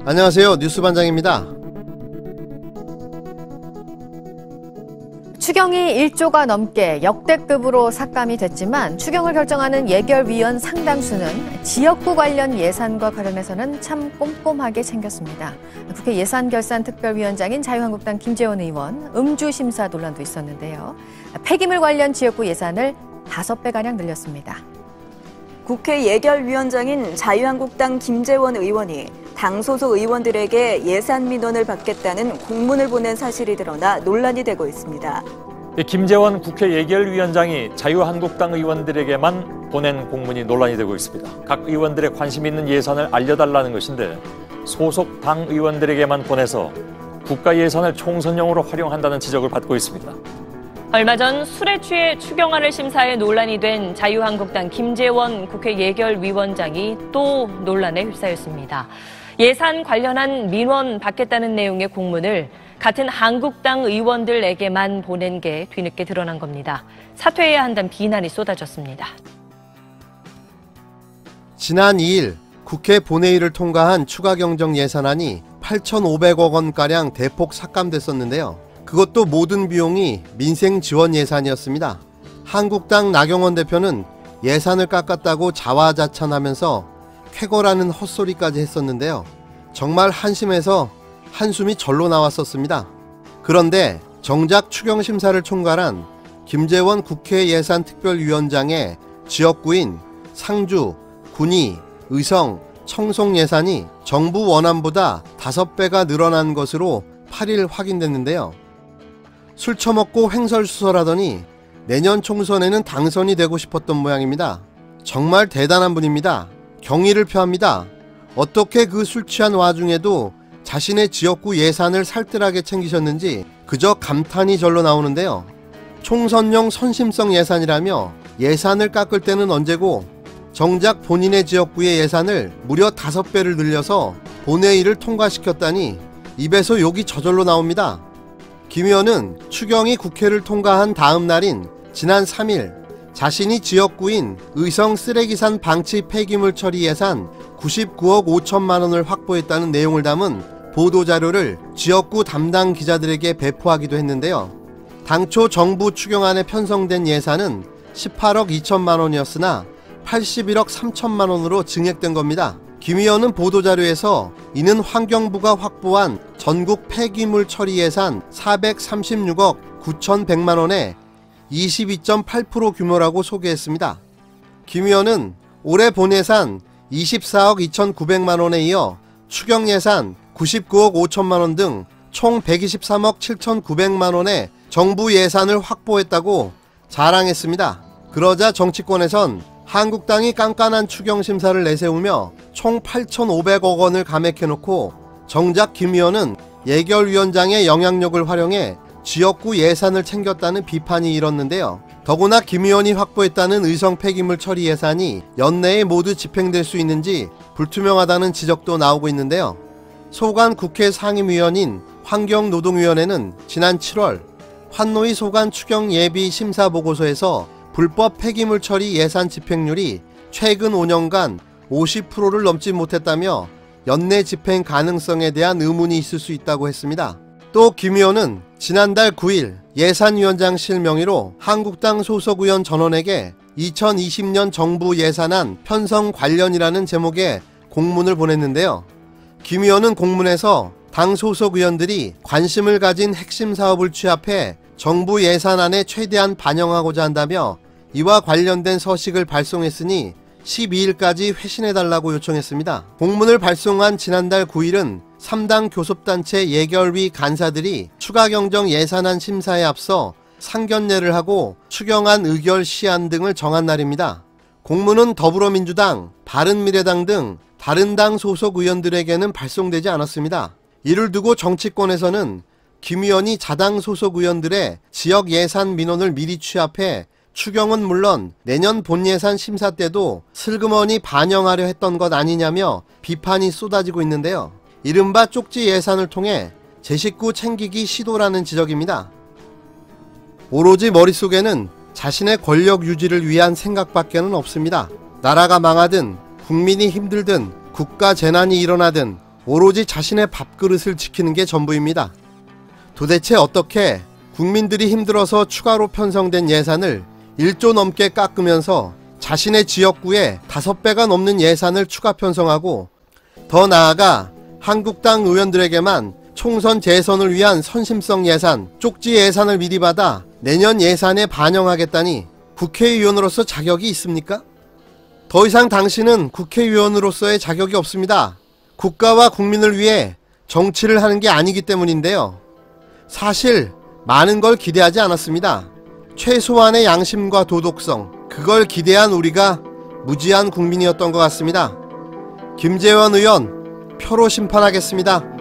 안녕하세요. 뉴스반장입니다. 추경이 1조가 넘게 역대급으로 삭감이 됐지만 추경을 결정하는 예결위원 상당수는 지역구 관련 예산과 관련해서는 참 꼼꼼하게 챙겼습니다. 국회 예산결산특별위원장인 자유한국당 김재원 의원 음주 심사 논란도 있었는데요. 폐기물 관련 지역구 예산을 5배가량 늘렸습니다. 국회 예결위원장인 자유한국당 김재원 의원이 당 소속 의원들에게 예산 민원을 받겠다는 공문을 보낸 사실이 드러나 논란이 되고 있습니다. 김재원 국회 예결위원장이 자유한국당 의원들에게만 보낸 공문이 논란이 되고 있습니다. 각 의원들의 관심 있는 예산을 알려달라는 것인데 소속 당 의원들에게만 보내서 국가 예산을 총선용으로 활용한다는 지적을 받고 있습니다. 얼마 전 술에 취해 추경안을 심사해 논란이 된 자유한국당 김재원 국회 예결위원장이 또 논란에 휩싸였습니다. 예산 관련한 민원 받겠다는 내용의 공문을 같은 한국당 의원들에게만 보낸 게 뒤늦게 드러난 겁니다. 사퇴해야 한다는 비난이 쏟아졌습니다. 지난 2일 국회 본회의를 통과한 추가 경정 예산안이 8,500억 원가량 대폭 삭감됐었는데요. 그것도 모든 비용이 민생 지원 예산이었습니다. 한국당 나경원 대표는 예산을 깎았다고 자화자찬하면서 쾌거라는 헛소리까지 했었는데요. 정말 한심해서 한숨이 절로 나왔었습니다. 그런데 정작 추경심사를 총괄한 김재원 국회 예산특별위원장의 지역구인 상주, 군위, 의성, 청송 예산이 정부 원안보다 5배가 늘어난 것으로 8일 확인됐는데요. 술 처먹고 횡설수설하더니 내년 총선에는 당선이 되고 싶었던 모양입니다. 정말 대단한 분입니다. 경의를 표합니다. 어떻게 그 술 취한 와중에도 자신의 지역구 예산을 살뜰하게 챙기셨는지 그저 감탄이 절로 나오는데요. 총선용 선심성 예산이라며 예산을 깎을 때는 언제고 정작 본인의 지역구의 예산을 무려 5배를 늘려서 본회의를 통과시켰다니 입에서 욕이 저절로 나옵니다. 김 의원은 추경이 국회를 통과한 다음 날인 지난 3일 자신이 지역구인 의성 쓰레기산 방치 폐기물 처리 예산 99억 5천만 원을 확보했다는 내용을 담은 보도자료를 지역구 담당 기자들에게 배포하기도 했는데요. 당초 정부 추경안에 편성된 예산은 18억 2천만 원이었으나 81억 3천만 원으로 증액된 겁니다. 김 의원은 보도자료에서 이는 환경부가 확보한 전국 폐기물 처리 예산 436억 9,100만 원에 22.8% 규모라고 소개했습니다. 김 의원은 올해 본예산 24억 2,900만 원에 이어 추경 예산 99억 5천만 원 등 총 123억 7,900만 원의 정부 예산을 확보했다고 자랑했습니다. 그러자 정치권에선 한국당이 깐깐한 추경 심사를 내세우며 총 8,500억 원을 감액해놓고 정작 김 의원은 예결위원장의 영향력을 활용해 지역구 예산을 챙겼다는 비판이 일었는데요. 더구나 김 의원이 확보했다는 의성 폐기물 처리 예산이 연내에 모두 집행될 수 있는지 불투명하다는 지적도 나오고 있는데요. 소관 국회 상임위원인 환경노동위원회는 지난 7월 환노위 소관 추경 예비 심사 보고서에서 불법 폐기물 처리 예산 집행률이 최근 5년간 50%를 넘지 못했다며 연내 집행 가능성에 대한 의문이 있을 수 있다고 했습니다. 또 김 의원은 지난달 9일 예산위원장실 명의로 한국당 소속 의원 전원에게 2020년 정부 예산안 편성 관련이라는 제목의 공문을 보냈는데요. 김 의원은 공문에서 당 소속 의원들이 관심을 가진 핵심 사업을 취합해 정부 예산안에 최대한 반영하고자 한다며 이와 관련된 서식을 발송했으니 12일까지 회신해달라고 요청했습니다. 공문을 발송한 지난달 9일은 3당 교섭단체 예결위 간사들이 추가 경정 예산안 심사에 앞서 상견례를 하고 추경안 의결 시한 등을 정한 날입니다. 공문은 더불어민주당, 바른미래당 등 다른 당 소속 의원들에게는 발송되지 않았습니다. 이를 두고 정치권에서는 김 의원이 자당 소속 의원들의 지역 예산 민원을 미리 취합해 추경은 물론 내년 본예산 심사 때도 슬그머니 반영하려 했던 것 아니냐며 비판이 쏟아지고 있는데요. 이른바 쪽지 예산을 통해 제 식구 챙기기 시도라는 지적입니다. 오로지 머릿속에는 자신의 권력 유지를 위한 생각밖에는 없습니다. 나라가 망하든 국민이 힘들든 국가 재난이 일어나든 오로지 자신의 밥그릇을 지키는 게 전부입니다. 도대체 어떻게 국민들이 힘들어서 추가로 편성된 예산을 1조 넘게 깎으면서 자신의 지역구에 5배가 넘는 예산을 추가 편성하고 더 나아가 한국당 의원들에게만 총선 재선을 위한 선심성 예산, 쪽지 예산을 미리 받아 내년 예산에 반영하겠다니 국회의원으로서 자격이 있습니까? 더 이상 당신은 국회의원으로서의 자격이 없습니다. 국가와 국민을 위해 정치를 하는 게 아니기 때문인데요. 사실 많은 걸 기대하지 않았습니다. 최소한의 양심과 도덕성, 그걸 기대한 우리가 무지한 국민이었던 것 같습니다. 김재원 의원, 표로 심판하겠습니다.